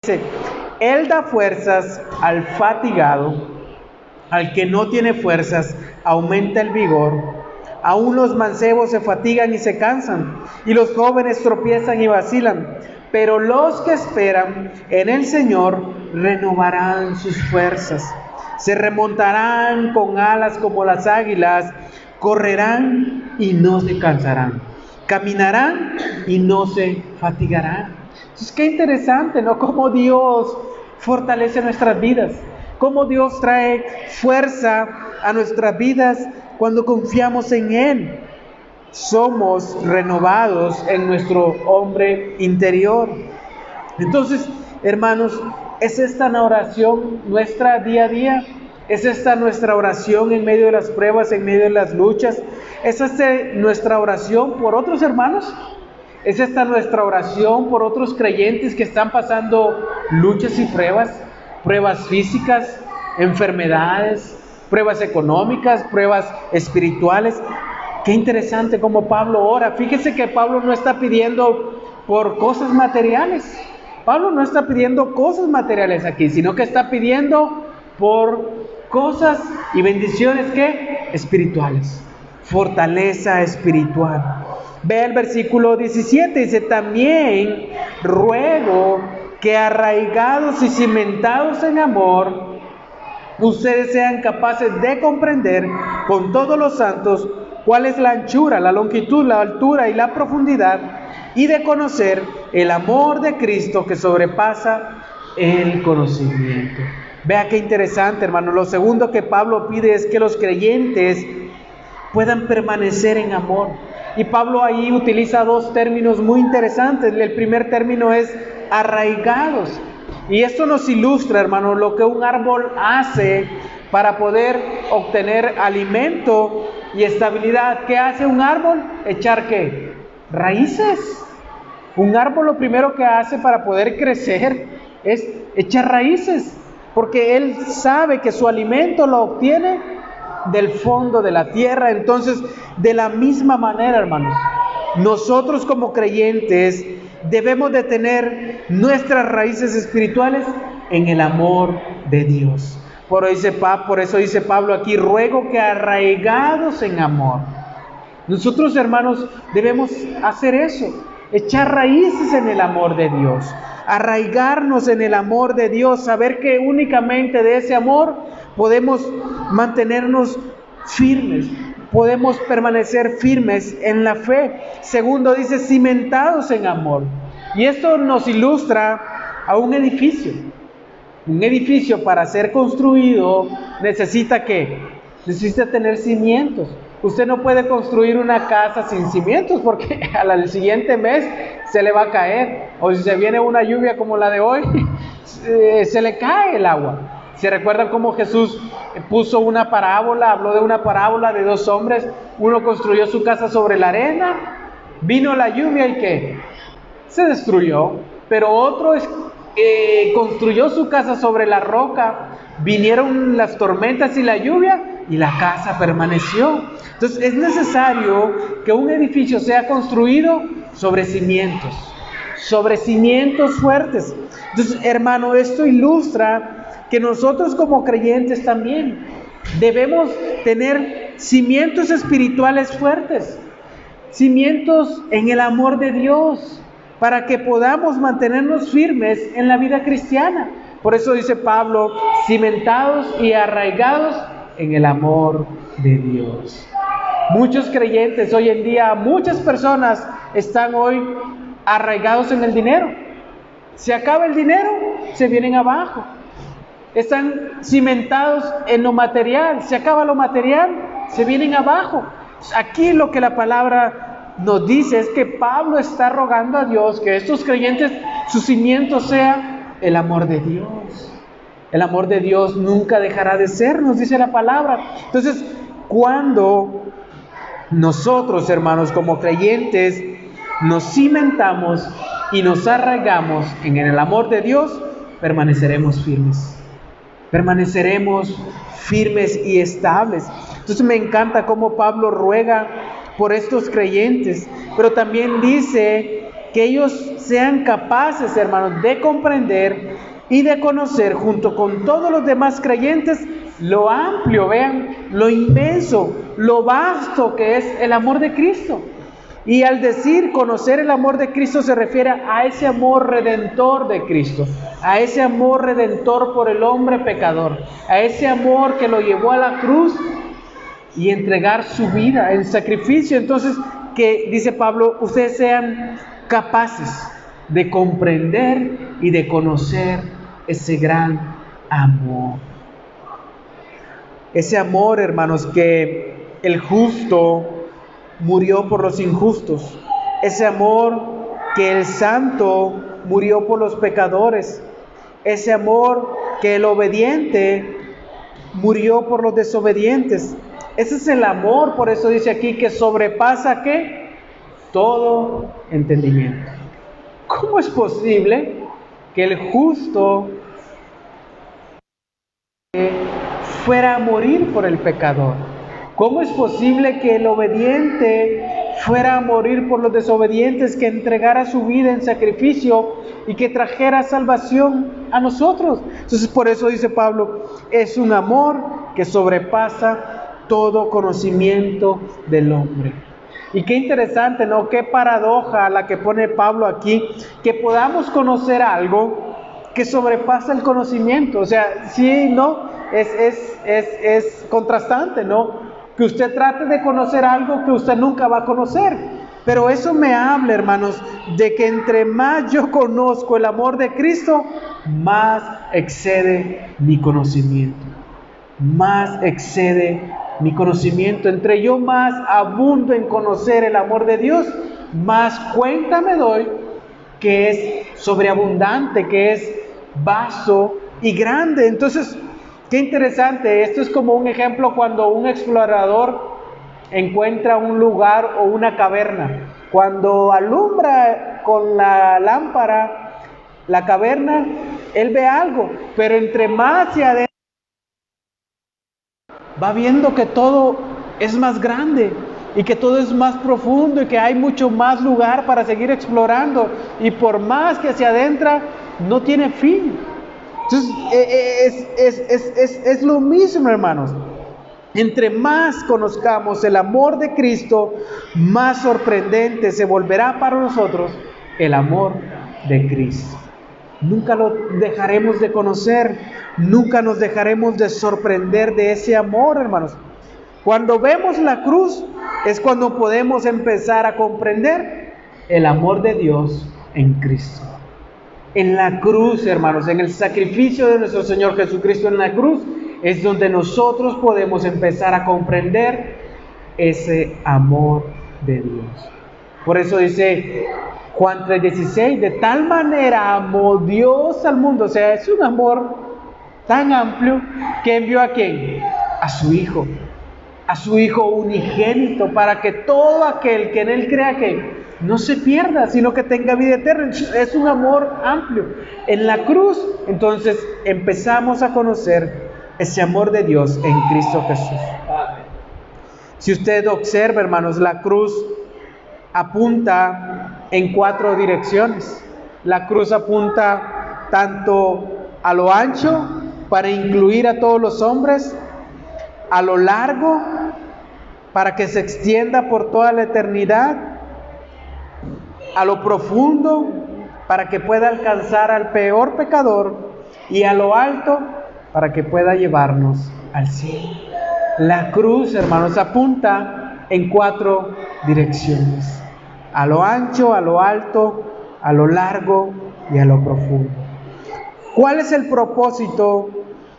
Dice, Él da fuerzas al fatigado, al que no tiene fuerzas, aumenta el vigor. Aún los mancebos se fatigan y se cansan, y los jóvenes tropiezan y vacilan. Pero los que esperan en el Señor renovarán sus fuerzas. Se remontarán con alas como las águilas, correrán y no se cansarán. Caminarán y no se fatigarán. Entonces, qué interesante, ¿no? Cómo Dios fortalece nuestras vidas. Cómo Dios trae fuerza a nuestras vidas cuando confiamos en Él. Somos renovados en nuestro hombre interior. Entonces, hermanos, ¿es esta la oración nuestra día a día? ¿Es esta nuestra oración en medio de las pruebas, en medio de las luchas? ¿Es esta nuestra oración por otros hermanos? ¿Es esta nuestra oración por otros creyentes que están pasando luchas y pruebas? Pruebas físicas, enfermedades, pruebas económicas, pruebas espirituales. Qué interesante cómo Pablo ora. Fíjese que Pablo no está pidiendo por cosas materiales. Pablo no está pidiendo cosas materiales aquí, sino que está pidiendo por cosas y bendiciones que espirituales. Fortaleza espiritual. Ve el versículo 17, dice, también ruego que arraigados y cimentados en amor, ustedes sean capaces de comprender con todos los santos cuál es la anchura, la longitud, la altura y la profundidad, y de conocer el amor de Cristo que sobrepasa el conocimiento. Vea qué interesante, hermano. Lo segundo que Pablo pide es que los creyentes puedan permanecer en amor. Y Pablo ahí utiliza dos términos muy interesantes. El primer término es arraigados. Y esto nos ilustra, hermano, lo que un árbol hace para poder obtener alimento y estabilidad. ¿Qué hace un árbol? ¿Echar qué? Raíces. Un árbol lo primero que hace para poder crecer es echar raíces, porque él sabe que su alimento lo obtiene del fondo de la tierra. Entonces, de la misma manera, hermanos, nosotros como creyentes debemos de tener nuestras raíces espirituales en el amor de Dios. Por eso dice Pablo aquí, ruego que arraigados en amor. Nosotros, hermanos, debemos hacer eso, echar raíces en el amor de Dios, arraigarnos en el amor de Dios, saber que únicamente de ese amor podemos mantenernos firmes, podemos permanecer firmes en la fe. Segundo, dice cimentados en amor. Y esto nos ilustra a un edificio. Un edificio, para ser construido, necesita ¿qué? Necesita tener cimientos. Usted no puede construir una casa sin cimientos, porque al siguiente mes se le va a caer. O si se viene una lluvia como la de hoy, se le cae el agua. ¿Se recuerdan cómo Jesús puso una parábola? Habló de una parábola de dos hombres. Uno construyó su casa sobre la arena, vino la lluvia y ¿qué? Se destruyó. Pero otro construyó su casa sobre la roca, vinieron las tormentas y la lluvia y la casa permaneció. Entonces es necesario que un edificio sea construido sobre cimientos fuertes. Entonces, hermano, esto ilustra que nosotros como creyentes también debemos tener cimientos espirituales fuertes, cimientos en el amor de Dios, para que podamos mantenernos firmes en la vida cristiana. Por eso dice Pablo, cimentados y arraigados en el amor de Dios. Muchos creyentes hoy en día, muchas personas están hoy arraigados en el dinero. Se acaba el dinero, se vienen abajo. Están cimentados en lo material. Se acaba lo material, se vienen abajo. Aquí lo que la palabra nos dice es que Pablo está rogando a Dios que estos creyentes, su cimiento sea el amor de Dios. El amor de Dios nunca dejará de ser, nos dice la palabra. Entonces, cuando nosotros, hermanos, como creyentes, nos cimentamos y nos arraigamos en el amor de Dios, permaneceremos firmes. Permaneceremos firmes y estables. Entonces me encanta cómo Pablo ruega por estos creyentes, pero también dice que ellos sean capaces, hermanos, de comprender y de conocer junto con todos los demás creyentes lo amplio, vean, lo inmenso, lo vasto que es el amor de Cristo. Y al decir conocer el amor de Cristo se refiere a ese amor redentor de Cristo, a ese amor redentor por el hombre pecador, a ese amor que lo llevó a la cruz y entregar su vida en sacrificio. Entonces, que dice Pablo, ustedes sean capaces de comprender y de conocer ese gran amor. Ese amor, hermanos, que el justo murió por los injustos. Ese amor que el santo murió por los pecadores. Ese amor que el obediente murió por los desobedientes. Ese es el amor, por eso dice aquí que sobrepasa ¿qué? Todo entendimiento. ¿Cómo es posible que el justo fuera a morir por el pecador? ¿Cómo es posible que el obediente fuera a morir por los desobedientes, que entregara su vida en sacrificio y que trajera salvación a nosotros? Entonces, por eso dice Pablo, es un amor que sobrepasa todo conocimiento del hombre. Y qué interesante, ¿no? Qué paradoja la que pone Pablo aquí, que podamos conocer algo que sobrepasa el conocimiento. O sea, sí, ¿no? Es contrastante, ¿no? Que usted trate de conocer algo que usted nunca va a conocer. Pero eso me habla, hermanos, de que entre más yo conozco el amor de Cristo, más excede mi conocimiento. Más excede mi conocimiento. Entre yo más abundo en conocer el amor de Dios, más cuenta me doy que es sobreabundante, que es vasto y grande. Entonces, qué interesante, esto es como un ejemplo cuando un explorador encuentra un lugar o una caverna. Cuando alumbra con la lámpara la caverna, él ve algo, pero entre más hacia adentro va viendo que todo es más grande y que todo es más profundo y que hay mucho más lugar para seguir explorando, y por más que se adentra, no tiene fin. Entonces, es lo mismo, hermanos. Entre más conozcamos el amor de Cristo, más sorprendente se volverá para nosotros el amor de Cristo. Nunca lo dejaremos de conocer, nunca nos dejaremos de sorprender de ese amor, hermanos. Cuando vemos la cruz es cuando podemos empezar a comprender el amor de Dios en Cristo. En la cruz, hermanos, en el sacrificio de nuestro Señor Jesucristo en la cruz, es donde nosotros podemos empezar a comprender ese amor de Dios. Por eso dice Juan 3:16, de tal manera amó Dios al mundo. O sea, es un amor tan amplio que envió ¿a quién? A su Hijo unigénito, para que todo aquel que en Él crea que no se pierda, sino que tenga vida eterna. Es un amor amplio. En la cruz, entonces, empezamos a conocer ese amor de Dios en Cristo Jesús. Si usted observa, hermanos, la cruz apunta en 4 direcciones. La cruz apunta tanto a lo ancho, para incluir a todos los hombres, a lo largo, para que se extienda por toda la eternidad, a lo profundo, para que pueda alcanzar al peor pecador, y a lo alto, para que pueda llevarnos al cielo. La cruz, hermanos, apunta en 4 direcciones: a lo ancho, a lo alto, a lo largo y a lo profundo. ¿Cuál es el propósito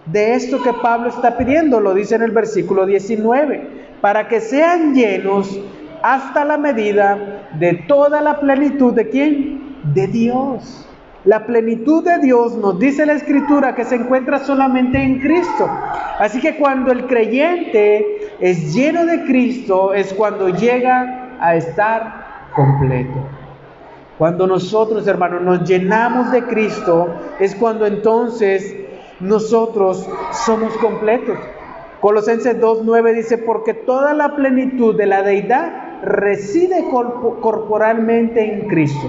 de esto que Pablo está pidiendo? Lo dice en el versículo 19: para que sean llenos hasta la medida de toda la plenitud ¿de quién? De Dios. La plenitud de Dios, nos dice la Escritura, que se encuentra solamente en Cristo. Así que cuando el creyente es lleno de Cristo, es cuando llega a estar completo. Cuando nosotros, hermanos, nos llenamos de Cristo, es cuando entonces nosotros somos completos. Colosenses 2:9 dice: porque toda la plenitud de la deidad reside corporalmente en Cristo.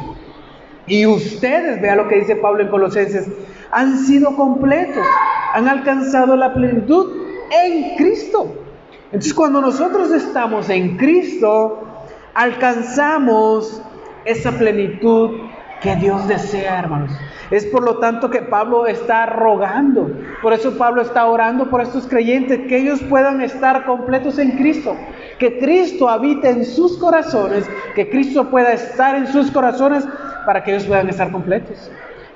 Y ustedes, vea lo que dice Pablo en Colosenses, han sido completos, han alcanzado la plenitud en Cristo. Entonces, cuando nosotros estamos en Cristo, alcanzamos esa plenitud que Dios desea, hermanos. Es por lo tanto que Pablo está rogando, por eso Pablo está orando por estos creyentes, que ellos puedan estar completos en Cristo, que Cristo habite en sus corazones, que Cristo pueda estar en sus corazones para que ellos puedan estar completos.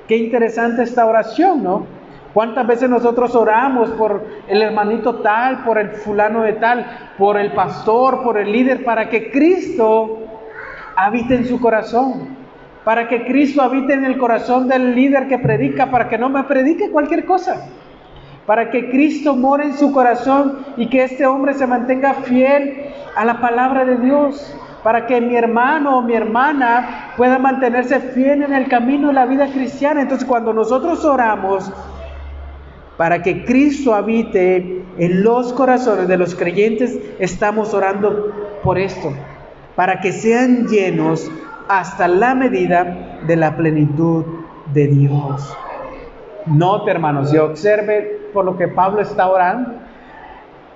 Qué interesante esta oración, ¿no? ¿Cuántas veces nosotros oramos por el hermanito tal, por el fulano de tal, por el pastor, por el líder, para que Cristo habite en su corazón? Para que Cristo habite en el corazón del líder que predica, para que no me predique cualquier cosa. Para que Cristo more en su corazón y que este hombre se mantenga fiel a la palabra de Dios. Para que mi hermano o mi hermana pueda mantenerse fiel en el camino de la vida cristiana. Entonces, cuando nosotros oramos para que Cristo habite en los corazones de los creyentes, estamos orando por esto, para que sean llenos hasta la medida de la plenitud de Dios. Note, hermanos, y observe por lo que Pablo está orando.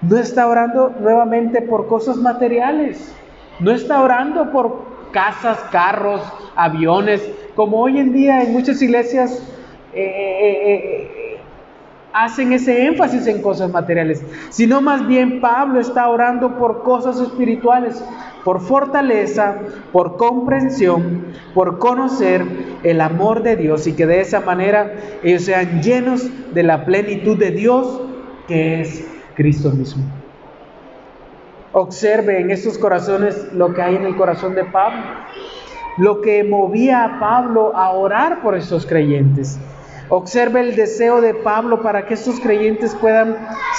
No está orando nuevamente por cosas materiales. No está orando por casas, carros, aviones, como hoy en día en muchas iglesias hacen ese énfasis en cosas materiales, sino más bien Pablo está orando por cosas espirituales, por fortaleza, por comprensión, por conocer el amor de Dios, y que de esa manera ellos sean llenos de la plenitud de Dios, que es Cristo mismo. Observe en estos corazones lo que hay en el corazón de Pablo, lo que movía a Pablo a orar por estos creyentes. Observe el deseo de Pablo para que estos creyentes puedan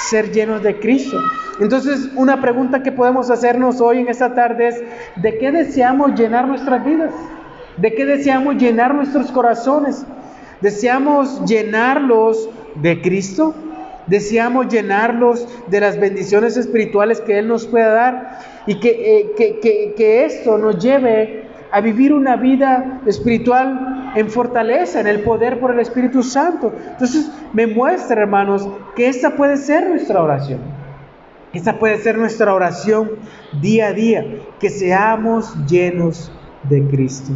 ser llenos de Cristo. Entonces, una pregunta que podemos hacernos hoy en esta tarde es: ¿de qué deseamos llenar nuestras vidas? ¿De qué deseamos llenar nuestros corazones? ¿Deseamos llenarlos de Cristo? ¿Deseamos llenarlos de las bendiciones espirituales que Él nos pueda dar? Y que esto nos lleve a vivir una vida espiritual en fortaleza, en el poder por el Espíritu Santo. Entonces me muestra, hermanos, que esta puede ser nuestra oración. Esta puede ser nuestra oración día a día, que seamos llenos de Cristo.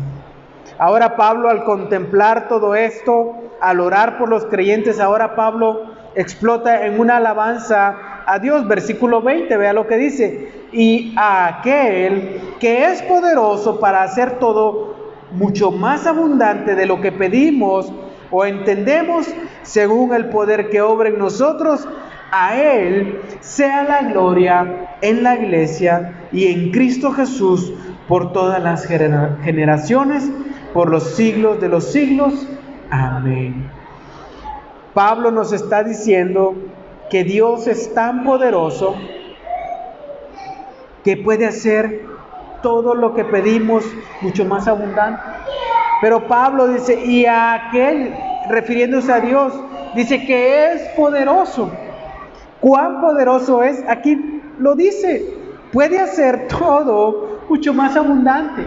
Ahora Pablo, al contemplar todo esto, al orar por los creyentes, ahora Pablo explota en una alabanza a Dios. Versículo 20, vea lo que dice: y a aquel que es poderoso para hacer todo mucho más abundante de lo que pedimos o entendemos, según el poder que obra en nosotros, a Él sea la gloria en la iglesia y en Cristo Jesús por todas las generaciones, por los siglos de los siglos. Amén. Pablo nos está diciendo que Dios es tan poderoso que puede hacer todo lo que pedimos mucho más abundante. Pero Pablo dice, y a aquel, refiriéndose a Dios, dice que es poderoso. ¿Cuán poderoso es? Aquí lo dice, puede hacer todo mucho más abundante.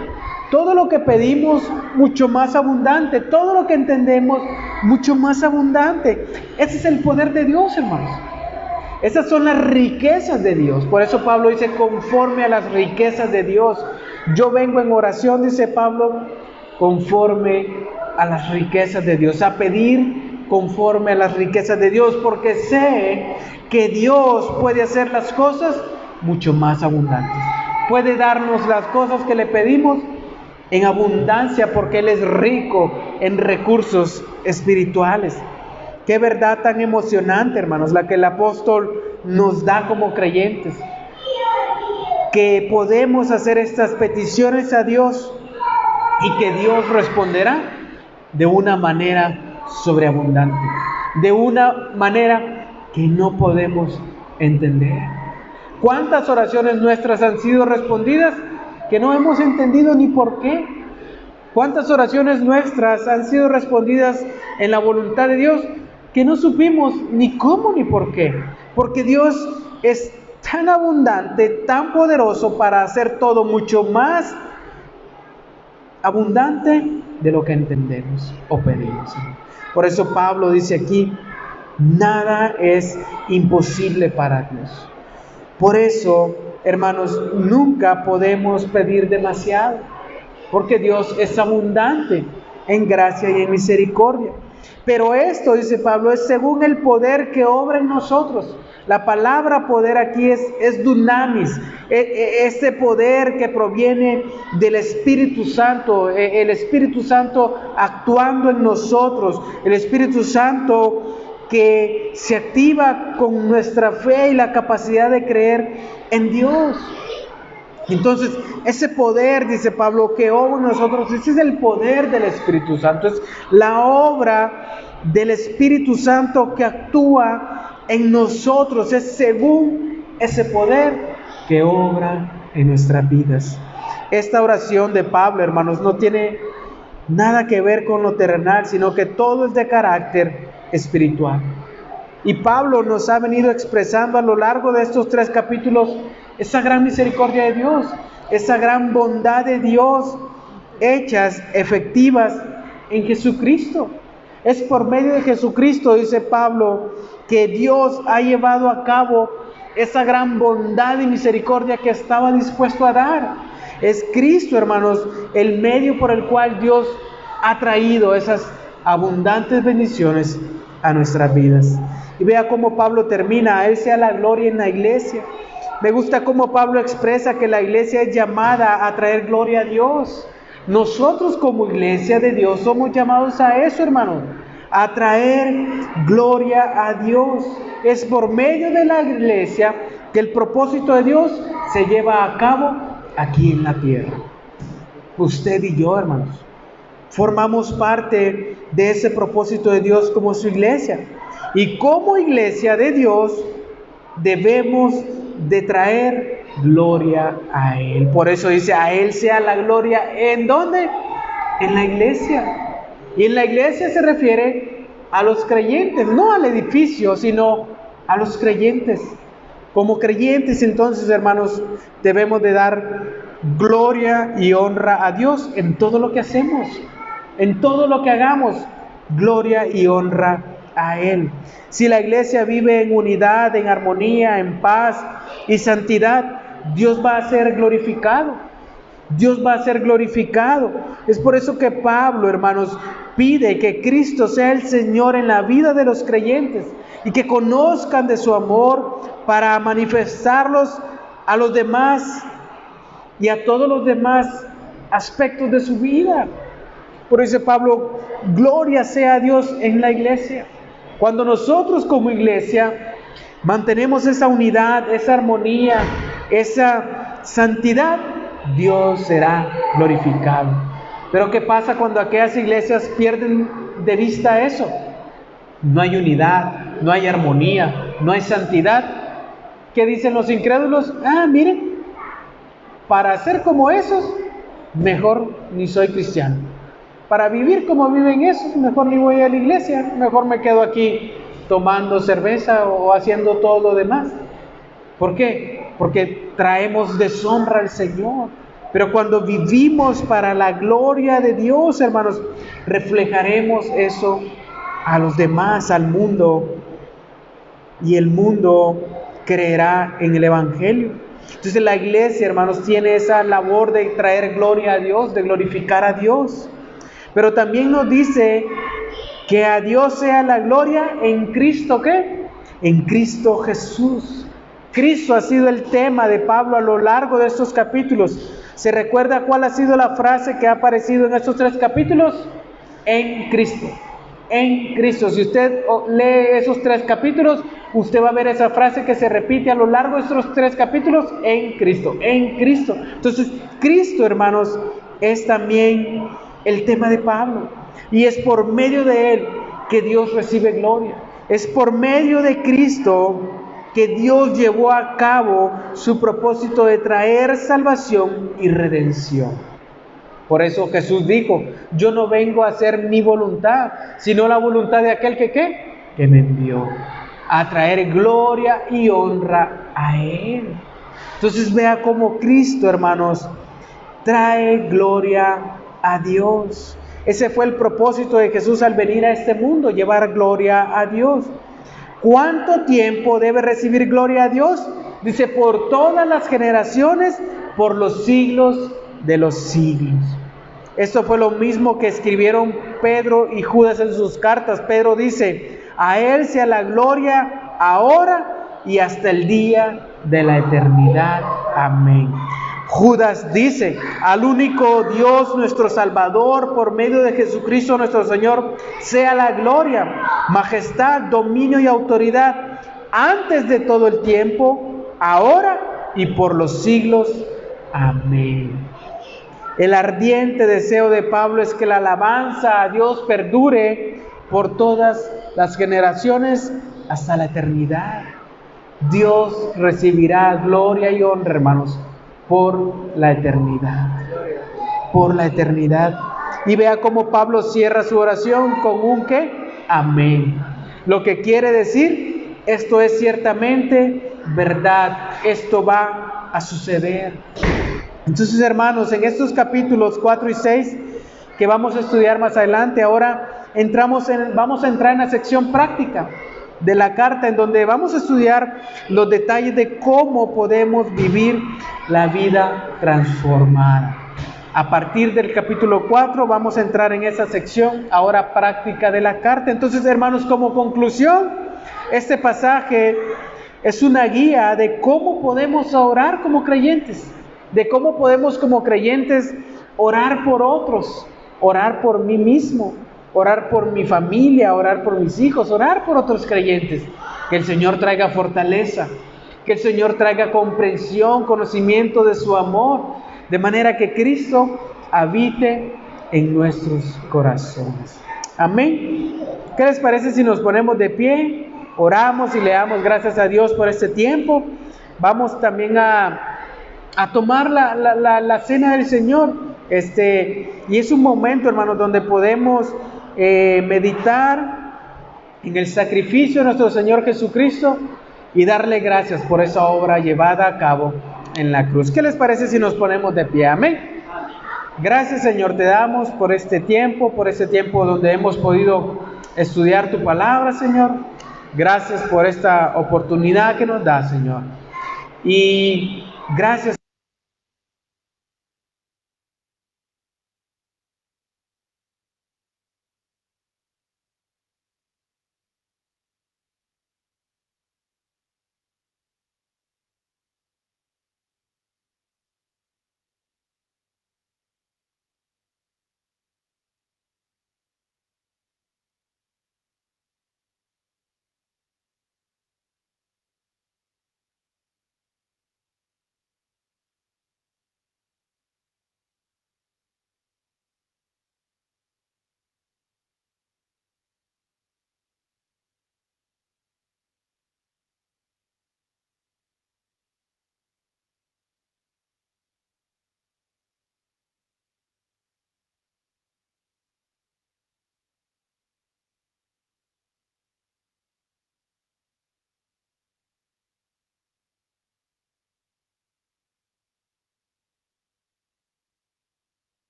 Todo lo que pedimos, mucho más abundante. Todo lo que entendemos, mucho más abundante. Ese es el poder de Dios, hermanos. Esas son las riquezas de Dios. Por eso Pablo dice, conforme a las riquezas de Dios. Yo vengo en oración, dice Pablo, conforme a las riquezas de Dios. A pedir conforme a las riquezas de Dios. Porque sé que Dios puede hacer las cosas mucho más abundantes. Puede darnos las cosas que le pedimos en abundancia, porque Él es rico en recursos espirituales. Qué verdad tan emocionante, hermanos, la que el apóstol nos da como creyentes, que podemos hacer estas peticiones a Dios y que Dios responderá de una manera sobreabundante, de una manera que no podemos entender. ¿Cuántas oraciones nuestras han sido respondidas que no hemos entendido ni por qué? ¿Cuántas oraciones nuestras han sido respondidas en la voluntad de Dios que no supimos ni cómo ni por qué? Porque Dios es tan abundante, tan poderoso para hacer todo mucho más abundante de lo que entendemos o pedimos. Por eso Pablo dice aquí, nada es imposible para Dios. Por eso, hermanos, nunca podemos pedir demasiado, porque Dios es abundante en gracia y en misericordia. Pero esto, dice Pablo, es según el poder que obra en nosotros. La palabra poder aquí es dunamis, este poder que proviene del Espíritu Santo, el Espíritu Santo actuando en nosotros, el Espíritu Santo que se activa con nuestra fe y la capacidad de creer en Dios. Entonces, ese poder, dice Pablo, que obra en nosotros, ese es el poder del Espíritu Santo, es la obra del Espíritu Santo que actúa en nosotros, es según ese poder que obra en nuestras vidas. Esta oración de Pablo, hermanos, no tiene nada que ver con lo terrenal, sino que todo es de carácter espiritual. Y Pablo nos ha venido expresando a lo largo de estos 3 capítulos esa gran misericordia de Dios, esa gran bondad de Dios, hechas efectivas en Jesucristo. Es por medio de Jesucristo, dice Pablo, que Dios ha llevado a cabo esa gran bondad y misericordia que estaba dispuesto a dar. Es Cristo, hermanos, el medio por el cual Dios ha traído esas abundantes bendiciones a nuestras vidas. Y vea cómo Pablo termina, a Él sea la gloria en la iglesia. Me gusta cómo Pablo expresa que la iglesia es llamada a traer gloria a Dios. Nosotros como iglesia de Dios somos llamados a eso, hermano, a traer gloria a Dios. Es por medio de la iglesia que el propósito de Dios se lleva a cabo aquí en la tierra. Usted y yo, hermanos, formamos parte de ese propósito de Dios como su iglesia. Y como iglesia de Dios debemos de traer gloria a Él. Por eso dice, a Él sea la gloria. ¿En dónde? En la iglesia. Y en la iglesia se refiere a los creyentes, no al edificio, sino a los creyentes. Como creyentes, entonces, hermanos, debemos de dar gloria y honra a Dios en todo lo que hacemos, en todo lo que hagamos, gloria y honra a Él. Si la iglesia vive en unidad, en armonía, en paz y santidad, Dios va a ser glorificado. Dios va a ser glorificado. Es por eso que Pablo, hermanos, pide que Cristo sea el Señor en la vida de los creyentes y que conozcan de su amor para manifestarlos a los demás y a todos los demás aspectos de su vida. Por eso Pablo, gloria sea a Dios en la iglesia. Cuando nosotros como iglesia mantenemos esa unidad, esa armonía, esa santidad, Dios será glorificado. Pero ¿qué pasa cuando aquellas iglesias pierden de vista eso? No hay unidad, no hay armonía, no hay santidad. ¿Qué dicen los incrédulos? Miren, para ser como esos, mejor ni soy cristiano. Para vivir como viven esos, mejor ni voy a la iglesia, mejor me quedo aquí tomando cerveza o haciendo todo lo demás. ¿Por qué? Porque traemos deshonra al Señor. Pero cuando vivimos para la gloria de Dios, hermanos, reflejaremos eso a los demás, al mundo, y el mundo creerá en el Evangelio. Entonces la iglesia, hermanos, tiene esa labor de traer gloria a Dios, de glorificar a Dios. Pero también nos dice que a Dios sea la gloria en Cristo, ¿qué? En Cristo Jesús. Cristo ha sido el tema de Pablo a lo largo de estos capítulos. ¿Se recuerda cuál ha sido la frase que ha aparecido en estos 3 capítulos? En Cristo. En Cristo. Si usted lee esos 3 capítulos, usted va a ver esa frase que se repite a lo largo de estos 3 capítulos. En Cristo. En Cristo. Entonces, Cristo, hermanos, es también el tema de Pablo. Y es por medio de Él que Dios recibe gloria. Es por medio de Cristo que Dios llevó a cabo su propósito de traer salvación y redención. Por eso Jesús dijo, yo no vengo a hacer mi voluntad, sino la voluntad de aquel que me envió, a traer gloria y honra a Él. Entonces vea cómo Cristo, hermanos, trae gloria a Dios. Ese fue el propósito de Jesús al venir a este mundo, llevar gloria a Dios. ¿Cuánto tiempo debe recibir gloria a Dios? Dice, por todas las generaciones, por los siglos de los siglos. Esto fue lo mismo que escribieron Pedro y Judas en sus cartas. Pedro dice, a Él sea la gloria ahora y hasta el día de la eternidad. Amén. Judas dice, al único Dios, nuestro Salvador, por medio de Jesucristo nuestro Señor, sea la gloria, majestad, dominio y autoridad, antes de todo el tiempo, ahora y por los siglos. Amén. El ardiente deseo de Pablo es que la alabanza a Dios perdure por todas las generaciones hasta la eternidad. Dios recibirá gloria y honra, hermanos, por la eternidad. Por la eternidad. Y vea cómo Pablo cierra su oración con un ¿qué? Amén. Lo que quiere decir, esto es ciertamente verdad. Esto va a suceder. Entonces, hermanos, en estos capítulos 4 y 6 que vamos a estudiar más adelante, ahora vamos a entrar en la sección práctica de la carta, en donde vamos a estudiar los detalles de cómo podemos vivir la vida transformada. A partir del capítulo 4 vamos a entrar en esa sección ahora práctica de la carta. Entonces, hermanos, como conclusión, este pasaje es una guía de cómo podemos orar como creyentes, de cómo podemos como creyentes orar por otros, orar por mí mismo, orar por mi familia, orar por mis hijos, orar por otros creyentes. Que el Señor traiga fortaleza, que el Señor traiga comprensión, conocimiento de su amor, de manera que Cristo habite en nuestros corazones. Amén. ¿Qué les parece si nos ponemos de pie, oramos y le damos gracias a Dios por este tiempo? Vamos también a tomar la cena del Señor. Y es un momento, hermanos, donde podemos meditar en el sacrificio de nuestro Señor Jesucristo y darle gracias por esa obra llevada a cabo en la cruz. ¿Qué les parece si nos ponemos de pie? Amén. Gracias, Señor, te damos por este tiempo donde hemos podido estudiar tu palabra, Señor. Gracias por esta oportunidad que nos da, Señor. Y gracias